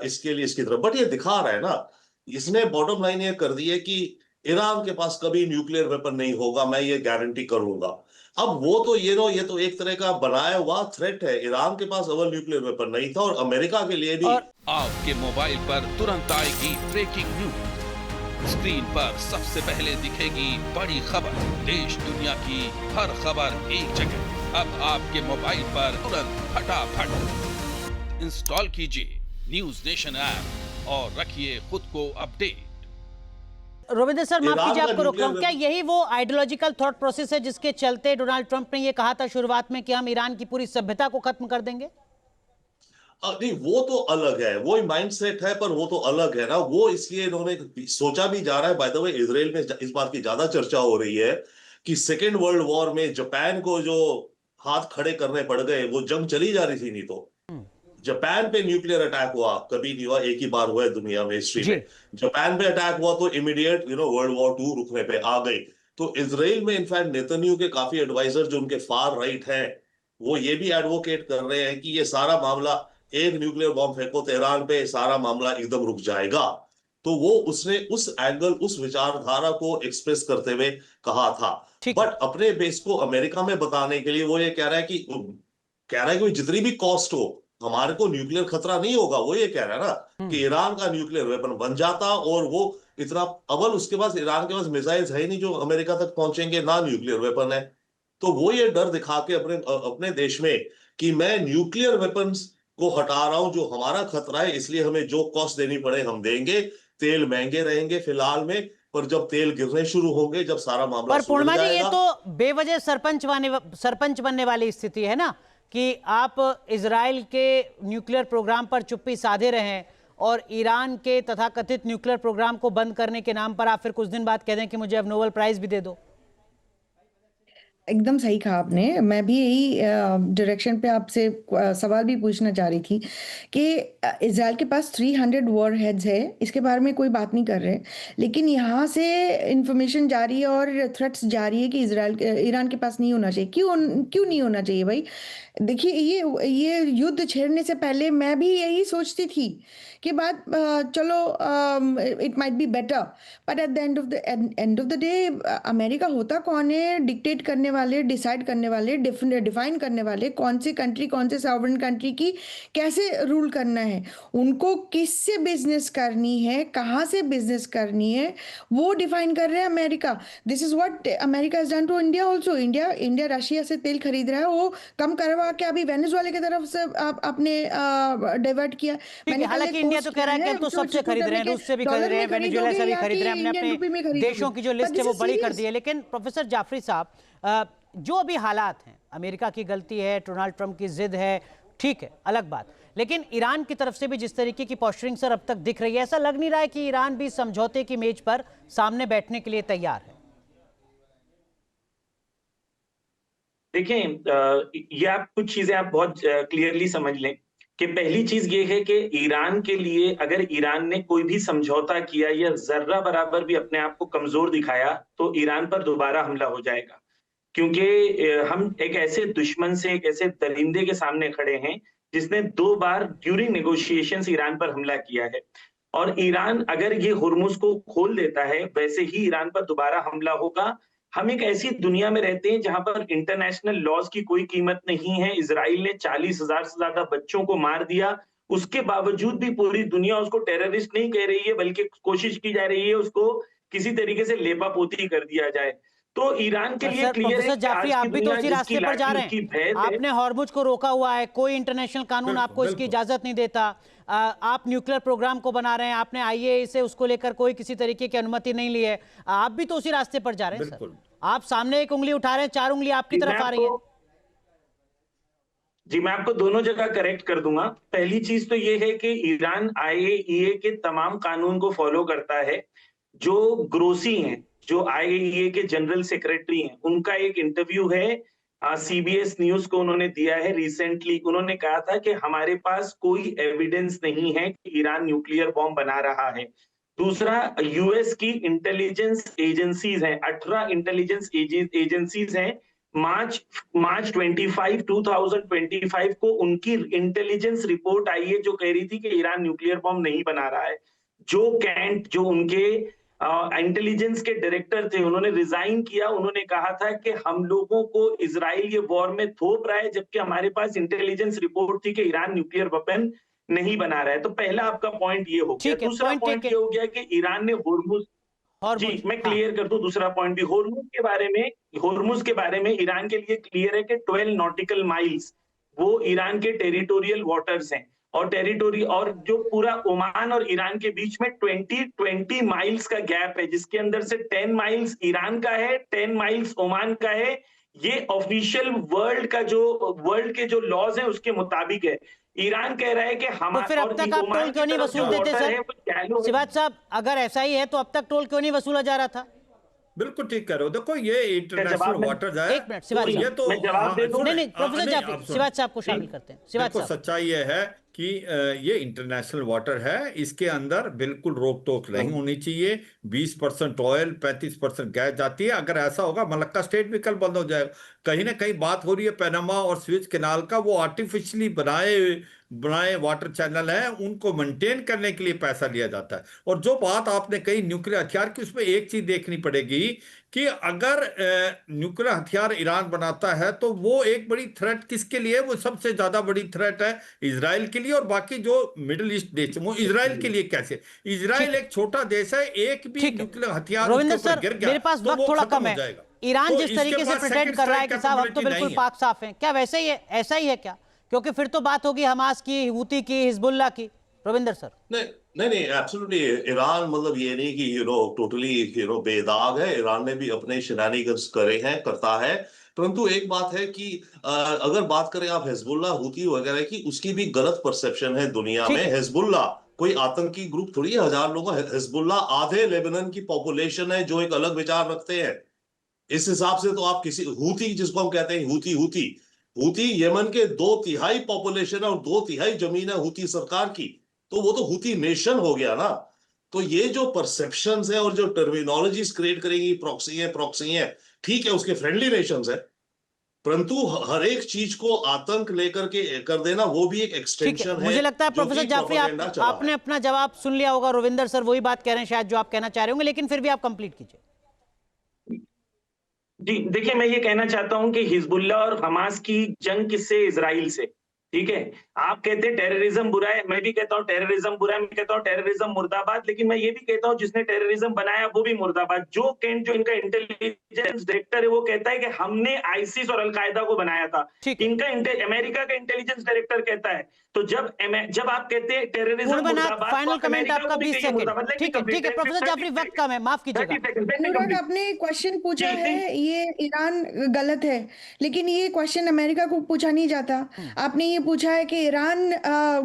इसके लिए, इसकी तरफ। बट ये दिखा रहा है ना, इसने बॉटम लाइन ये कर दी है कि ईरान के पास कभी न्यूक्लियर वेपन नहीं होगा, मैं ये गारंटी करूंगा। अब वो तो ये तो एक तरह का बनाया हुआ थ्रेट है। ईरान के पास अव्वल न्यूक्लियर वेपन नहीं था, और अमेरिका के लिए भी। आपके मोबाइल पर तुरंत आएगी ब्रेकिंग न्यूज। स्क्रीन पर सबसे पहले दिखेगी बड़ी खबर, देश दुनिया की हर खबर एक जगह। अब आपके मोबाइल पर तुरंत फटाफट इंस्टॉल कीजिए न्यूज नेशन ऐप और रखिए खुद को अपडेट। रविंद्र सर, माफ कीजिए आपको रोक रहा हूं, क्या यही वो आइडियोलॉजिकल थॉट प्रोसेस है जिसके चलते डोनाल्ड ट्रंप ने ये कहा था शुरुआत में कि हम ईरान की पूरी सभ्यता को खत्म कर देंगे? नहीं, वो तो अलग है, वो माइंडसेट है, पर वो तो अलग है ना। वो इसलिए इन्होंने सोचा भी जा रहा है। बाय द वे, इजराइल में इस बात की ज्यादा चर्चा हो रही है कि सेकेंड वर्ल्ड वॉर में जापान को जो हाथ खड़े करने पड़ गए, वो जंग चली जा रही थी। नहीं तो जापान पे न्यूक्लियर अटैक हुआ, कभी नहीं हुआ, एक ही बार हुआ है दुनिया में हिस्ट्री में। जापान पे अटैक हुआ तो इमीडिएट वर्ल्ड वॉर 2 रुकने पे आ गई। तो इजराइल में इनफैक्ट नेतन्याहू के काफी एडवाइजर जो उनके फार राइट हैं, वो ये भी एडवोकेट कर रहे हैं कि ये सारा मामला, एक न्यूक्लियर बॉम्ब फेंको तेहरान पे, सारा मामला एकदम रुक जाएगा। तो वो उसने उस एंगल, उस विचारधारा को एक्सप्रेस करते हुए कहा था। बट अपने बेस को अमेरिका में बताने के लिए वो ये कह रहा है कि जितनी भी कॉस्ट हो, हमारे को न्यूक्लियर खतरा नहीं होगा। वो ये कह रहा है ना कि ईरान का न्यूक्लियर वेपन बन जाता, और वो इतना अव्वल उसके पास, ईरान के पास मिसाइल्स है ही नहीं जो अमेरिका तक पहुंचेंगे, ना न्यूक्लियर वेपन है। तो वो ये डर दिखा के अपने देश में कि मैं न्यूक्लियर वेपन्स को हटा रहा हूं, जो हमारा खतरा है, इसलिए हमें जो कॉस्ट देनी पड़े हम देंगे। तेल महंगे रहेंगे फिलहाल में, पर जब तेल गिरने शुरू होंगे, जब सारा मामला पर पूर्णिमा जी, ये तो बेवजह सरपंच बनने वाली स्थिति है ना कि आप इजराइल के न्यूक्लियर प्रोग्राम पर चुप्पी साधे रहें और ईरान के तथाकथित न्यूक्लियर प्रोग्राम को बंद करने के नाम पर आप फिर कुछ दिन बाद कह दें कि मुझे अब नोबेल प्राइज भी दे दो। एकदम सही कहा आपने। मैं भी यही डायरेक्शन पे आपसे सवाल भी पूछना चाह रही थी कि इजराइल के पास 300 वॉर हेड्स है, इसके बारे में कोई बात नहीं कर रहे, लेकिन यहाँ से इंफॉर्मेशन जारी है और थ्रेट्स जारी है कि ईरान के पास नहीं होना चाहिए। क्यों नहीं होना चाहिए भाई? देखिए, ये युद्ध छेड़ने से पहले मैं भी यही सोचती थी कि बात चलो, it might be better, but at the end of the day America होता कौन है? डिक्टेट करने वाले, डिसाइड करने वाले, डिफाइन करने वाले कौन सी कंट्री, कौन से सॉवरेन कंट्री की कैसे रूल करना है, उनको किससे बिजनेस करनी है, कहाँ से बिजनेस करनी है, वो डिफाइन कर रहे हैं America. This is what America has done to India also. India Russia से तेल खरीद रहा है, वो कम करवा के अभी वेनेजुएला की तरफ से आपने डाइवर्ट किया। हालांकि इंडिया तो कह रहा है कि हम तो सबसे खरीद रहे हैं, रूस से भी खरीद रहे हैं, वेनेजुएला से भी खरीद रहे हैं, हमने अपने देशों की जो लिस्ट है वो बड़ी कर दी है। लेकिन प्रोफेसर जाफरी साहब, जो अभी हालात हैं, अमेरिका की गलती है, डोनाल्ड ट्रंप की जिद है, ठीक है, अलग बात, लेकिन ईरान की तरफ से भी जिस तरीके की पोस्चरिंग सर अब तक दिख रही है, ऐसा लग नहीं रहा है कि ईरान भी समझौते की मेज पर सामने बैठने के लिए तैयार है? देखें, ये आप कुछ चीजें आप बहुत क्लियरली समझ लें कि पहली चीज ये है कि ईरान के लिए अगर ईरान ने कोई भी समझौता किया या जर्रा बराबर भी अपने आप को कमजोर दिखाया तो ईरान पर दोबारा हमला हो जाएगा, क्योंकि हम एक ऐसे दुश्मन से, एक ऐसे दरिंदे के सामने खड़े हैं जिसने 2 बार ड्यूरिंग नेगोशिएशंस ईरान पर हमला किया है। और ईरान अगर ये हुर्मुज को खोल देता है, वैसे ही ईरान पर दोबारा हमला होगा। हम एक ऐसी दुनिया में रहते हैं जहां पर इंटरनेशनल लॉज की कोई कीमत नहीं है। इजराइल ने 40,000 से ज्यादा बच्चों को मार दिया, उसके बावजूद भी पूरी दुनिया उसको टेररिस्ट नहीं कह रही है, बल्कि कोशिश की जा रही है उसको किसी तरीके से लेपापोती कर दिया जाए। तो ईरान के लिए क्लियर है कि आज आप की भी तो दुनिया उसी रास्ते पर जा रहे हैं। आपने हॉर्मुज को रोका हुआ है, कोई इंटरनेशनल कानून आपको इसकी इजाजत नहीं देता। आप न्यूक्लियर प्रोग्राम को बना रहे हैं, आपने आईएए से उसको लेकर कोई किसी तरीके की अनुमति नहीं ली है। आप भी तो उसी रास्ते पर जा रहे हैं सर। आप सामने एक उंगली उठा रहे हैं, 4 उंगली आपकी तरफ आ रही है। जी, मैं आपको दोनों जगह करेक्ट कर दूंगा। पहली चीज तो ये है कि ईरान आईएईए के तमाम कानून को फॉलो करता है। जो ग्रोसी हैं, जो आईएईए के जनरल सेक्रेटरी हैं, उनका एक इंटरव्यू है सीबीएस न्यूज को उन्होंने दिया है रिसेंटली। उन्होंने कहा था कि हमारे पास कोई एविडेंस नहीं है कि ईरान न्यूक्लियर बॉम्ब बना रहा है। दूसरा, यूएस की इंटेलिजेंस एजेंसीज हैं, 18 इंटेलिजेंस एजेंसीज हैं। मार्च 25, 2025 को उनकी इंटेलिजेंस रिपोर्ट आई है जो कह रही थी कि ईरान न्यूक्लियर बॉम्ब नहीं बना रहा है। जो कैंट, जो उनके इंटेलिजेंस के डायरेक्टर थे, उन्होंने रिजाइन किया। उन्होंने कहा था कि हम लोगों को इजराइल ये वॉर में थोप रहा है, जबकि हमारे पास इंटेलिजेंस रिपोर्ट थी कि ईरान न्यूक्लियर वेपन नहीं बना रहा है। तो पहला आपका पॉइंट ये हो गया। दूसरा पॉइंट ये हो गया कि ईरान ने हॉर्मुज, जी मैं क्लियर कर दूं दूसरा पॉइंट भी। होर्मुज के बारे में ईरान के लिए क्लियर है कि 12 नॉटिकल माइल्स वो ईरान के टेरिटोरियल वाटर्स हैं, और टेरिटोरी और जो पूरा ओमान और ईरान के बीच में 20 माइल्स का गैप है, जिसके अंदर से 10 माइल्स ईरान का है, 10 माइल्स ओमान का है। ये ऑफिशियल वर्ल्ड के जो लॉज हैं उसके मुताबिक है। ईरान कह रहा है कि हम तो फिर अब तक आप टोल क्यों नहीं वसूल देते सर? शिवाज साहब, अगर ऐसा ही है तो अब तक टोल क्यों नहीं वसूला जा रहा था? बिल्कुल ठीक कह रहे हो। देखो ये इंटरनेशनल वाटर है। एक मिनट शिवाज ये तो नहीं प्रोफेसर जाफरी, शिवाज साहब को शामिल करते हैं। शिवाज देखो साहब, सच्चाई ये है कि ये इंटरनेशनल वाटर है, इसके अंदर बिल्कुल रोक टोक नहीं होनी चाहिए। 20% ऑयल, 35% गैस जाती है। अगर ऐसा होगा मलक्का स्टेट भी कल बंद हो जाएगा। कहीं ना कहीं बात हो रही है पैनामा और स्विच कैनाल का, वो आर्टिफिशियली बनाए वाटर चैनल है, उनको मेंटेन करने के लिए पैसा लिया जाता है। और जो बात आपने कही न्यूक्लियर हथियार की, उसमें एक चीज देखनी पड़ेगी कि अगर न्यूक्लियर हथियार ईरान बनाता है तो वो एक बड़ी थ्रेट किसके लिए? वो सबसे ज्यादा बड़ी थ्रेट है इजराइल के लिए, और बाकी जो मिडिल ईस्ट देश वो इजराइल के लिए कैसे? इजराइल एक छोटा देश है, एक भी न्यूक्लियर हथियार रविंद्र उसके ऊपर सर, गिर गया मेरे पास तो वक्त वो थोड़ा खत्म कम हो है। जाएगा। ईरान तो जिस तरीके से प्रिटेंड कर रहा है कि साहब अब तो बिल्कुल पाक साफ है, क्या वैसे ही है? ऐसा ही है क्या? क्योंकि फिर तो बात होगी हमास की, हूती की, हिजबुल्लाह की। रविंद्र सर, नहीं एब्सोल्युटली ईरान मतलब ये नहीं कि टोटली बेदाग है। ईरान ने भी अपने शेनानिगन्स करे हैं, करता है। परंतु एक बात है कि अगर बात करें आप हिजबुल्लाह, हूती वगैरह की, उसकी भी गलत परसेप्शन है दुनिया में। हिजबुल्लाह कोई आतंकी ग्रुप थोड़ी है, 1000 लोग। हिजबुल्लाह आधे लेबनान की पॉपुलेशन है जो एक अलग विचार रखते हैं। इस हिसाब से तो आप किसी हूती, जिसको हम कहते हैं हूती यमन के 2/3 पॉपुलेशन है और 2/3 जमीन है हूती सरकार की, तो वो तो हूती नेशन हो गया ना। तो ये जो परसेप्शंस है और जो टर्मिनोलॉजीज क्रिएट करेंगी, प्रॉक्सी है, ठीक है, उसके फ्रेंडली नेशंस है, परंतु हर एक चीज को आतंक लेकर के कर देना वो भी एक एक्सटेंशन है। मुझे लगता है प्रोफेसर जाफरी आपने अपना जवाब सुन लिया होगा। रविंदर सर वही बात कह रहे हैं शायद जो आप कहना चाह रहे होंगे, लेकिन फिर भी आप कंप्लीट कीजिए। जी देखिए, मैं ये कहना चाहता हूं कि हिजबुल्लाह और हमास की जंग किससे? इजराइल से। ठीक है, आप कहते हैं टेररिज्म बुरा है, मैं भी कहता हूं टेररिज्म बुरा है, मैं कहता हूं टेररिज्म मुर्दाबाद, लेकिन मैं ये भी कहता हूं जिसने टेररिज्म बनाया वो भी मुर्दाबाद। जो इनका इंटेलिजेंस डायरेक्टर है वो कहता है कि हमने आईसिस और अलकायदा को बनाया था। इनका अमेरिका का इंटेलिजेंस डायरेक्टर कहता है। तो जब आप कहते हैं टेररिज्म मुर्दाबाद, फाइनल कमेंट आपका 20 सेकंड। ठीक है प्रोफेसर जाफरी, वक्त कम है, माफ कीजिएगा। अनुराग, आपने क्वेश्चन पूछा है, ये ईरान गलत है, लेकिन ये क्वेश्चन अमेरिका को पूछा नहीं जाता। आपने ये पूछा है कि ईरान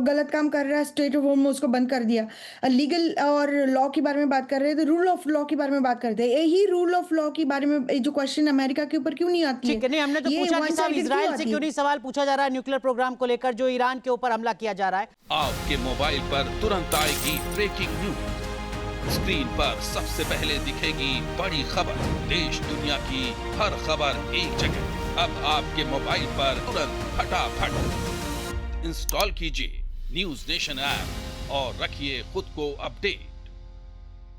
गलत काम कर रहा है, स्टेट ऑफ होर्मुज को बंद कर दिया। लीगल और लॉ के बारे में बात कर रहे हैं, तो रूल ऑफ लॉ के बारे में बात करते हैं। यही रूल ऑफ लॉ के बारे में जो क्वेश्चन अमेरिका के ऊपर क्यों नहीं आती है? ठीक है, नहीं हमने तो पूछा कि साहब इजराइल से क्यों नहीं सवाल पूछा जा रहा है न्यूक्लियर प्रोग्राम को लेकर जो ईरान के ऊपर हमला किया जा रहा है। आपके मोबाइल पर तुरंत आएगी ब्रेकिंग न्यूज। स्क्रीन पर सबसे पहले दिखेगी बड़ी खबर। देश दुनिया की हर खबर एक जगह। अब आपके मोबाइल पर तुरंत फटाफट इंस्टॉल कीजिए न्यूज नेशन ऐप और रखिए खुद को अपडेट।